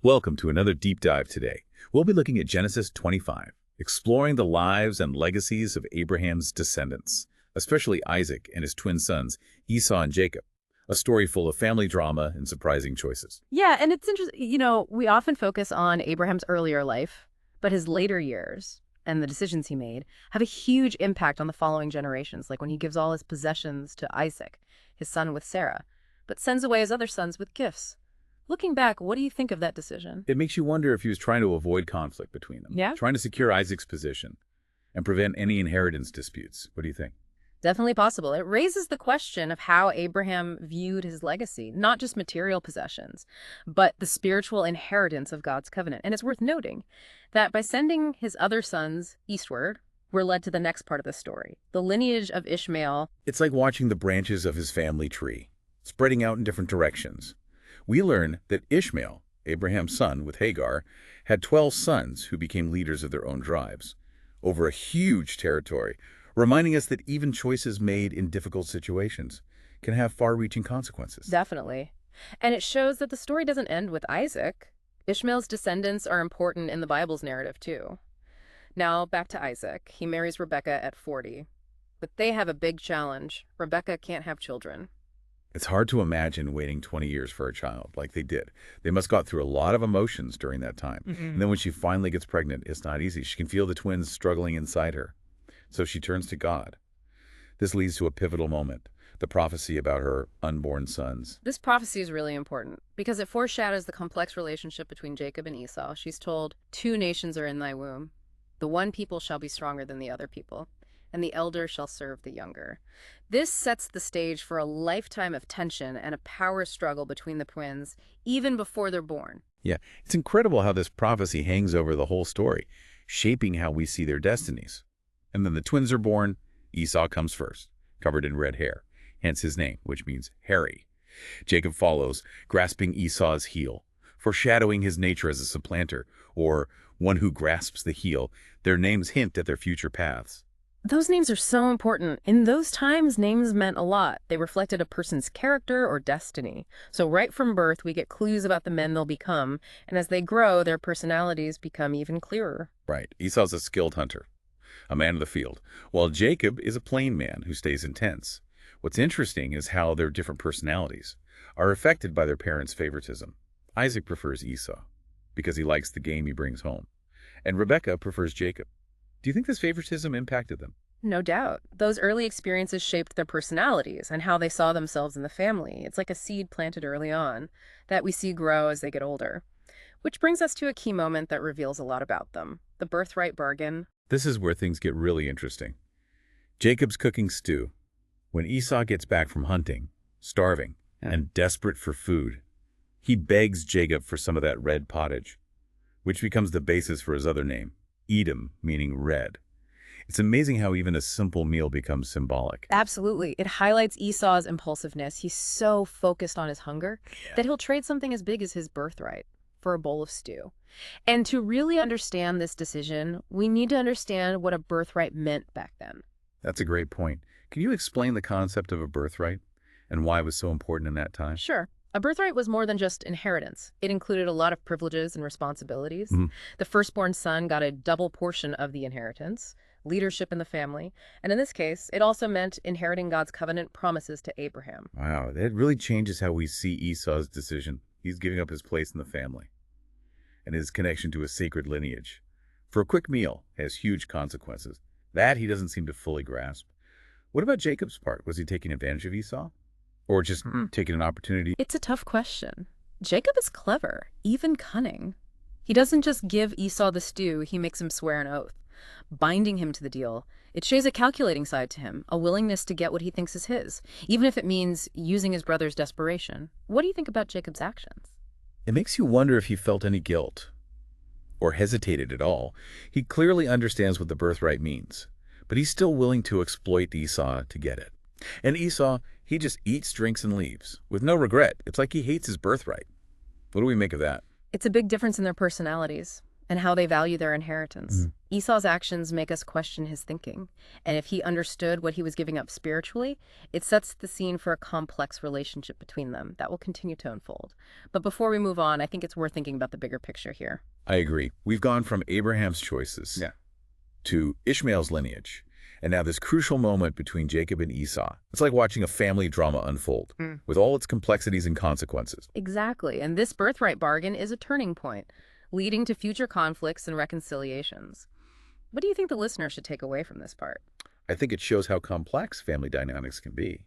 Welcome to another deep dive today. We'll be looking at Genesis 25, exploring the lives and legacies of Abraham's descendants, especially Isaac and his twin sons, Esau and Jacob, a story full of family drama and surprising choices. Yeah, and it's interesting, we often focus on Abraham's earlier life, but his later years and the decisions he made have a huge impact on the following generations, like when he gives all his possessions to Isaac, his son with Sarah, but sends away his other sons with gifts. Looking back, what do you think of that decision? It makes you wonder if he was trying to avoid conflict between them, Yeah? trying to secure Isaac's position and prevent any inheritance disputes. What do you think? Definitely possible. It raises the question of how Abraham viewed his legacy, not just material possessions, but the spiritual inheritance of God's covenant. And it's worth noting that by sending his other sons eastward, we're led to the next part of the story, the lineage of Ishmael. It's like watching the branches of his family tree, spreading out in different directions. We learn that Ishmael, Abraham's son with Hagar, had 12 sons who became leaders of their own tribes over a huge territory, reminding us that even choices made in difficult situations can have far-reaching consequences. Definitely. And it shows that the story doesn't end with Isaac. Ishmael's descendants are important in the Bible's narrative, too. Now, back to Isaac. He marries Rebekah at 40. But they have a big challenge. Rebekah can't have children. It's hard to imagine waiting 20 years for a child like they did. They must have got through a lot of emotions during that time. And then when she finally gets pregnant, it's not easy. She can feel the twins struggling inside her. So she turns to God. This leads to a pivotal moment, the prophecy about her unborn sons. This prophecy is really important because it foreshadows the complex relationship between Jacob and Esau. She's told, "Two nations are in thy womb. The one people shall be stronger than the other people, and the elder shall serve the younger." This sets the stage for a lifetime of tension and a power struggle between the twins, even before they're born. Yeah, it's incredible how this prophecy hangs over the whole story, shaping how we see their destinies. And then the twins are born. Esau comes first, covered in red hair, hence his name, which means hairy. Jacob follows, grasping Esau's heel, foreshadowing his nature as a supplanter, or one who grasps the heel. Their names hint at their future paths. Those names are so important. In those times, names meant a lot. They reflected a person's character or destiny. So right from birth, we get clues about the men they'll become, and as they grow, their personalities become even clearer. Right, Esau's a skilled hunter, a man of the field, while Jacob is a plain man who stays intense. What's interesting is how their different personalities are affected by their parents' favoritism. Isaac prefers Esau because he likes the game he brings home, and Rebekah prefers Jacob. Do you think this favoritism impacted them? No doubt. Those early experiences shaped their personalities and how they saw themselves in the family. It's like a seed planted early on that we see grow as they get older. Which brings us to a key moment that reveals a lot about them, the birthright bargain. This is where things get really interesting. Jacob's cooking stew. When Esau gets back from hunting, starving, and desperate for food, he begs Jacob for some of that red pottage, which becomes the basis for his other name, Edom, meaning red. It's amazing how even a simple meal becomes symbolic. Absolutely. It highlights Esau's impulsiveness. He's so focused on his hunger that he'll trade something as big as his birthright for a bowl of stew. And to really understand this decision, we need to understand what a birthright meant back then. That's a great point. Can you explain the concept of a birthright and why it was so important in that time? Sure. A birthright was more than just inheritance. It included a lot of privileges and responsibilities. The firstborn son got a double portion of the inheritance, leadership in the family, and in this case, it also meant inheriting God's covenant promises to Abraham. Wow, that really changes how we see Esau's decision. He's giving up his place in the family and his connection to a sacred lineage. For a quick meal has huge consequences. That he doesn't seem to fully grasp. What about Jacob's part? Was he taking advantage of Esau? Or just taking an opportunity? It's a tough question. Jacob is clever, even cunning. He doesn't just give Esau the stew, he makes him swear an oath, binding him to the deal. It shows a calculating side to him, a willingness to get what he thinks is his, even if it means using his brother's desperation. What do you think about Jacob's actions? It makes you wonder if he felt any guilt or hesitated at all. He clearly understands what the birthright means, but he's still willing to exploit Esau to get it. And Esau, he just eats, drinks, and leaves with no regret. It's like he hates his birthright. What do we make of that? It's a big difference in their personalities. and how they value their inheritance. Mhm. Esau's actions make us question his thinking, and if he understood what he was giving up spiritually, it sets the scene for a complex relationship between them that will continue to unfold. But before we move on, I think it's worth thinking about the bigger picture here. I agree. We've gone from Abraham's choices to Ishmael's lineage, and now this crucial moment between Jacob and Esau. It's like watching a family drama unfold, with all its complexities and consequences. Exactly, and this birthright bargain is a turning point, leading to future conflicts and reconciliations. What do you think the listener should take away from this part? I think it shows how complex family dynamics can be,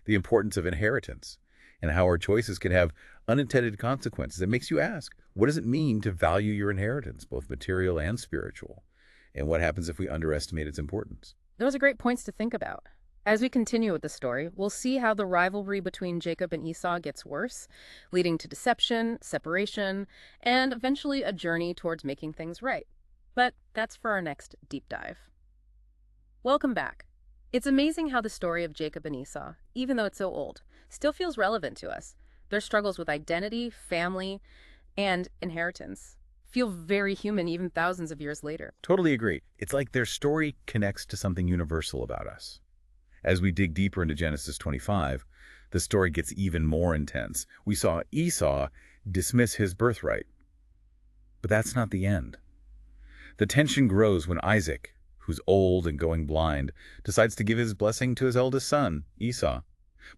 the importance of inheritance, and how our choices can have unintended consequences. It makes you ask, what does it mean to value your inheritance, both material and spiritual? And what happens if we underestimate its importance? Those are great points to think about. As we continue with the story, we'll see how the rivalry between Jacob and Esau gets worse, leading to deception, separation, and eventually a journey towards making things right. But that's for our next deep dive. Welcome back. It's amazing how the story of Jacob and Esau, even though it's so old, still feels relevant to us. Their struggles with identity, family, and inheritance feel very human even thousands of years later. Totally agree. It's like their story connects to something universal about us. As we dig deeper into Genesis 25, the story gets even more intense. We saw Esau dismiss his birthright. But that's not the end. The tension grows when Isaac, who's old and going blind, decides to give his blessing to his eldest son, Esau.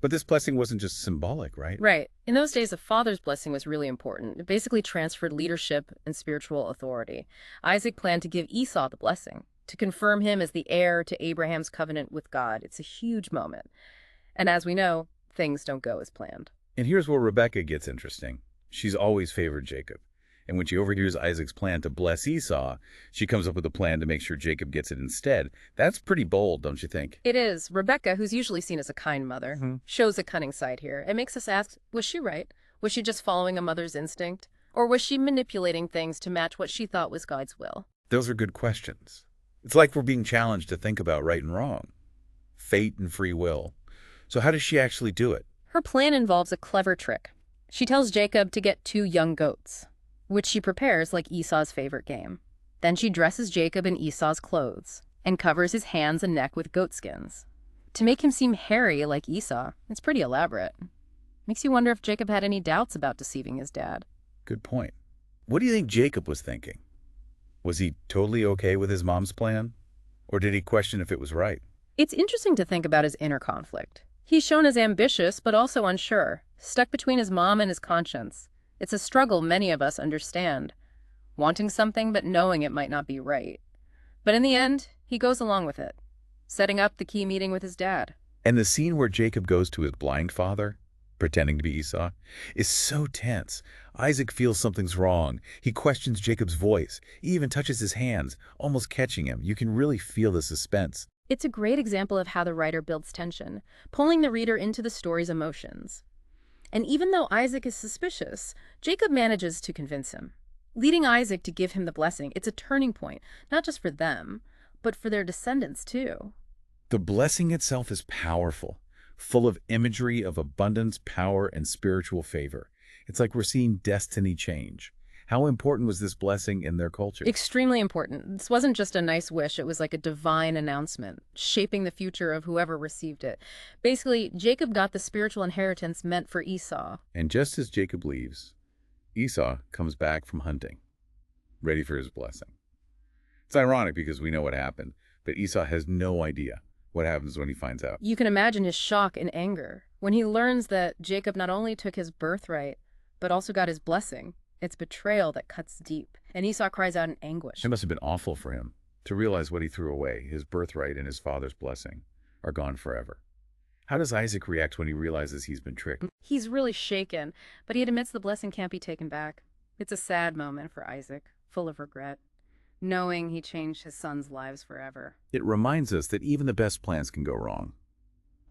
But this blessing wasn't just symbolic, right? Right. In those days, a father's blessing was really important. It basically transferred leadership and spiritual authority. Isaac planned to give Esau the blessing, to confirm him as the heir to Abraham's covenant with God. It's a huge moment. And as we know, things don't go as planned. And here's where Rebecca gets interesting. She's always favored Jacob. And when she overhears Isaac's plan to bless Esau, she comes up with a plan to make sure Jacob gets it instead. That's pretty bold, don't you think? It is. Rebecca, who's usually seen as a kind mother, shows a cunning side here. It makes us ask, was she right? Was she just following a mother's instinct? Or was she manipulating things to match what she thought was God's will? Those are good questions. It's like we're being challenged to think about right and wrong, fate and free will. So how does she actually do it? Her plan involves a clever trick. She tells Jacob to get 2 young goats, which she prepares like Esau's favorite game. Then she dresses Jacob in Esau's clothes and covers his hands and neck with goat skins. To make him seem hairy like Esau, it's pretty elaborate. Makes you wonder if Jacob had any doubts about deceiving his dad. Good point. What do you think Jacob was thinking? Was he totally okay with his mom's plan? Or did he question if it was right? It's interesting to think about his inner conflict. He's shown as ambitious but also unsure, stuck between his mom and his conscience. It's a struggle many of us understand, wanting something but knowing it might not be right. But in the end, he goes along with it, setting up the key meeting with his dad. And the scene where Jacob goes to his blind father, pretending to be Esau, is so tense. Isaac feels something's wrong. He questions Jacob's voice. He even touches his hands, almost catching him. You can really feel the suspense. It's a great example of how the writer builds tension, pulling the reader into the story's emotions. And even though Isaac is suspicious, Jacob manages to convince him, leading Isaac to give him the blessing. It's a turning point, not just for them, but for their descendants too. The blessing itself is powerful, full of imagery of abundance, power, and spiritual favor. It's like we're seeing destiny change. How important was this blessing in their culture? Extremely important. This wasn't just a nice wish, it was like a divine announcement, shaping the future of whoever received it. Basically, Jacob got the spiritual inheritance meant for Esau. And just as Jacob leaves, Esau comes back from hunting, ready for his blessing. It's ironic because we know what happened, but Esau has no idea what happens when he finds out. You can imagine his shock and anger when he learns that Jacob not only took his birthright, but also got his blessing. It's betrayal that cuts deep, and Esau cries out in anguish. It must have been awful for him to realize what he threw away, his birthright and his father's blessing, are gone forever. How does Isaac react when he realizes he's been tricked? He's really shaken, but he admits the blessing can't be taken back. It's a sad moment for Isaac, full of regret, knowing he changed his sons' lives forever. It reminds us that even the best plans can go wrong.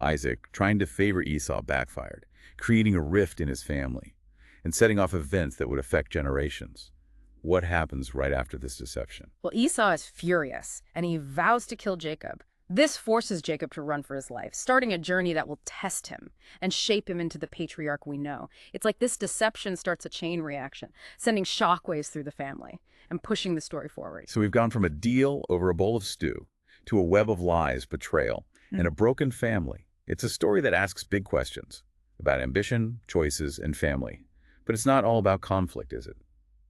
Isaac, trying to favor Esau, backfired, creating a rift in his family and setting off events that would affect generations. What happens right after this deception? Well, Esau is furious, and he vows to kill Jacob, This forces Jacob to run for his life, starting a journey that will test him and shape him into the patriarch we know. It's like this deception starts a chain reaction, sending shockwaves through the family and pushing the story forward. So we've gone from a deal over a bowl of stew to a web of lies, betrayal, and a broken family. It's a story that asks big questions about ambition, choices, and family. But it's not all about conflict, is it?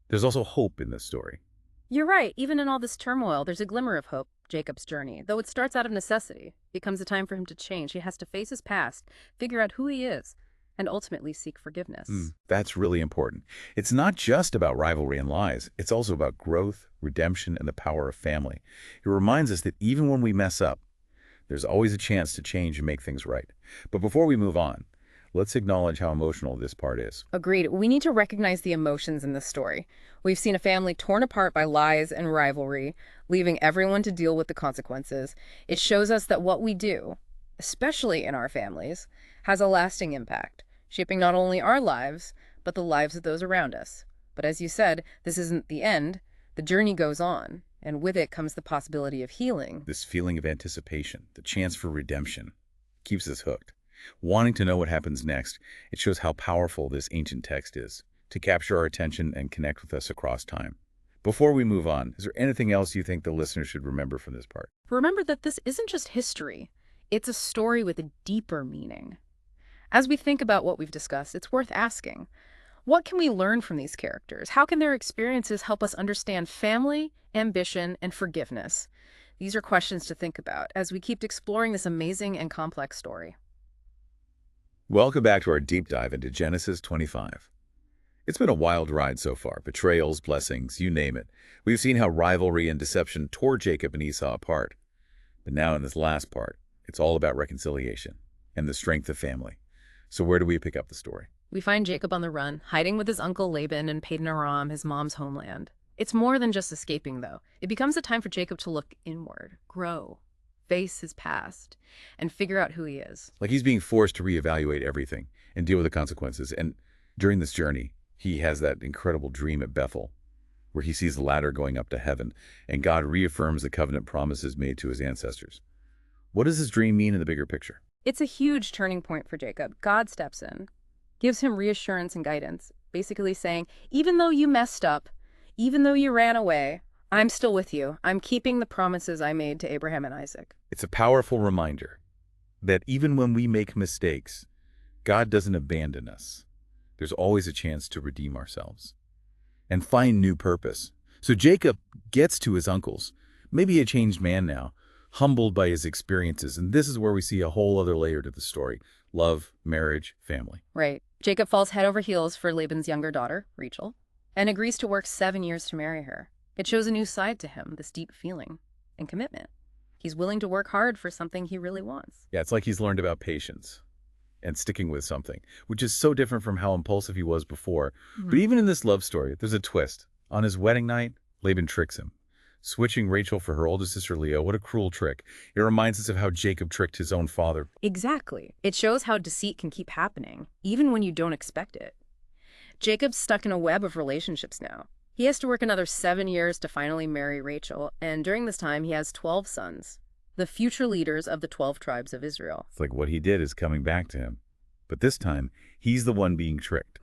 There's also hope in this story. You're right. Even in all this turmoil, there's a glimmer of hope. Jacob's journey, though it starts out of necessity, becomes a time for him to change. He has to face his past, figure out who he is, and ultimately seek forgiveness. That's really important. It's not just about rivalry and lies. It's also about growth, redemption, and the power of family. It reminds us that even when we mess up, there's always a chance to change and make things right. But before we move on, let's acknowledge how emotional this part is. Agreed. We need to recognize the emotions in this story. We've seen a family torn apart by lies and rivalry, leaving everyone to deal with the consequences. It shows us that what we do, especially in our families, has a lasting impact, shaping not only our lives, but the lives of those around us. But as you said, this isn't the end. The journey goes on, and with it comes the possibility of healing. This feeling of anticipation, the chance for redemption, keeps us hooked. Wanting to know what happens next, it shows how powerful this ancient text is to capture our attention and connect with us across time. Before we move on, is there anything else you think the listener should remember from this part? Remember that this isn't just history. It's a story with a deeper meaning. As we think about what we've discussed, it's worth asking, what can we learn from these characters? How can their experiences help us understand family, ambition, and forgiveness? These are questions to think about as we keep exploring this amazing and complex story. Welcome back to our deep dive into Genesis 25. It's been a wild ride so far. Betrayals, blessings, you name it. We've seen how rivalry and deception tore Jacob and Esau apart. But now in this last part, it's all about reconciliation and the strength of family. So where do we pick up the story? We find Jacob on the run, hiding with his uncle Laban in Padan Aram, his mom's homeland. It's more than just escaping, though. It becomes a time for Jacob to look inward, grow, face his past, and figure out who he is. Like he's being forced to reevaluate everything and deal with the consequences. And during this journey, he has that incredible dream at Bethel, where he sees the ladder going up to heaven, and God reaffirms the covenant promises made to his ancestors. What does this dream mean in the bigger picture? It's a huge turning point for Jacob. God steps in, gives him reassurance and guidance, basically saying, even though you messed up, even though you ran away, I'm still with you. I'm keeping the promises I made to Abraham and Isaac. It's a powerful reminder that even when we make mistakes, God doesn't abandon us. There's always a chance to redeem ourselves and find new purpose. So Jacob gets to his uncles, maybe a changed man now, humbled by his experiences. And this is where we see a whole other layer to the story: love, marriage, family. Right. Jacob falls head over heels for Laban's younger daughter, Rachel, and agrees to work 7 years to marry her. It shows a new side to him, this deep feeling and commitment. He's willing to work hard for something he really wants. Yeah, it's like he's learned about patience and sticking with something, which is so different from how impulsive he was before. But even in this love story, there's a twist. On his wedding night, Laban tricks him, switching Rachel for her older sister Leah. What a cruel trick. It reminds us of how Jacob tricked his own father. Exactly. It shows how deceit can keep happening, even when you don't expect it. Jacob's stuck in a web of relationships now. He has to work another 7 years to finally marry Rachel, and during this time he has 12 sons, the future leaders of the 12 tribes of Israel. It's like what he did is coming back to him. But this time, he's the one being tricked.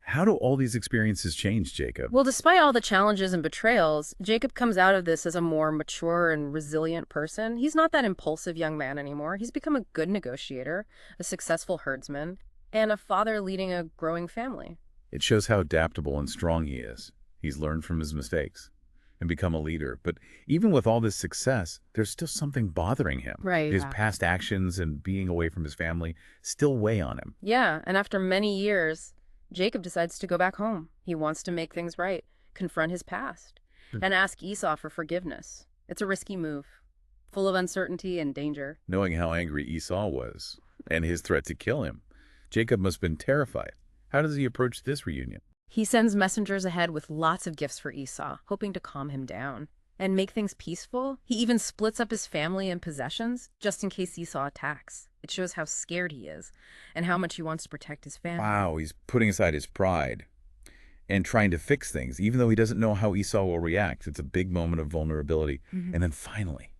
How do all these experiences change Jacob? Well, despite all the challenges and betrayals, Jacob comes out of this as a more mature and resilient person. He's not that impulsive young man anymore. He's become a good negotiator, a successful herdsman, and a father leading a growing family. It shows how adaptable and strong he is. He's learned from his mistakes and become a leader. But even with all this success, there's still something bothering him. Right. His past actions and being away from his family still weigh on him. Yeah, and after many years, Jacob decides to go back home. He wants to make things right, confront his past, and ask Esau for forgiveness. It's a risky move, full of uncertainty and danger. Knowing how angry Esau was and his threat to kill him, Jacob must have been terrified. How does he approach this reunion? He sends messengers ahead with lots of gifts for Esau, hoping to calm him down and make things peaceful. He even splits up his family and possessions just in case Esau attacks. It shows how scared he is and how much he wants to protect his family. Wow, he's putting aside his pride and trying to fix things, even though he doesn't know how Esau will react. It's a big moment of vulnerability. And then finally,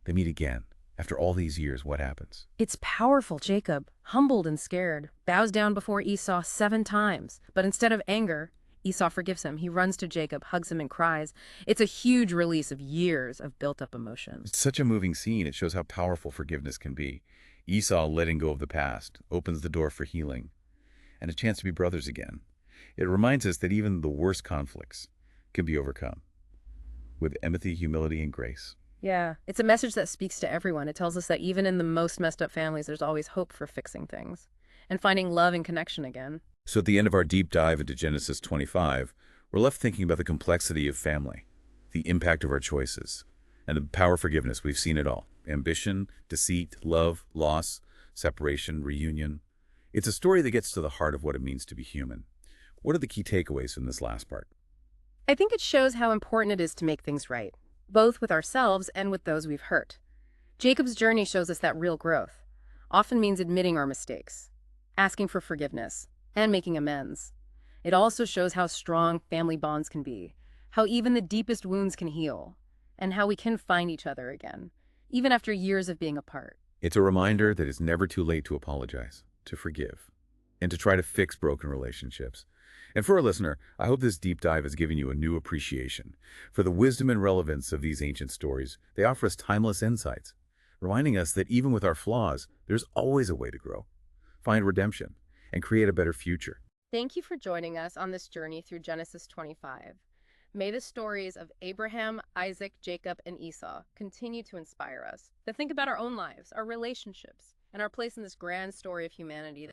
They meet again. After all these years, what happens? It's powerful. Jacob, humbled and scared, bows down before Esau 7 times. But instead of anger, Esau forgives him. He runs to Jacob, hugs him, and cries. It's a huge release of years of built-up emotion. It's such a moving scene. It shows how powerful forgiveness can be. Esau letting go of the past opens the door for healing and a chance to be brothers again. It reminds us that even the worst conflicts can be overcome with empathy, humility, and grace. Yeah, it's a message that speaks to everyone. It tells us that even in the most messed up families, there's always hope for fixing things and finding love and connection again. So at the end of our deep dive into Genesis 25, we're left thinking about the complexity of family, the impact of our choices, and the power of forgiveness. We've seen it all. Ambition, deceit, love, loss, separation, reunion. It's a story that gets to the heart of what it means to be human. What are the key takeaways from this last part? I think it shows how important it is to make things right, both with ourselves and with those we've hurt. Jacob's journey shows us that real growth often means admitting our mistakes, asking for forgiveness, and making amends. It also shows how strong family bonds can be, how even the deepest wounds can heal, and how we can find each other again, even after years of being apart. It's a reminder that it's never too late to apologize, to forgive, and to try to fix broken relationships. And for our listener, I hope this deep dive has given you a new appreciation for the wisdom and relevance of these ancient stories. They offer us timeless insights, reminding us that even with our flaws, there's always a way to grow, find redemption, and create a better future. Thank you for joining us on this journey through Genesis 25. May the stories of Abraham, Isaac, Jacob, and Esau continue to inspire us to think about our own lives, our relationships, and our place in this grand story of humanity.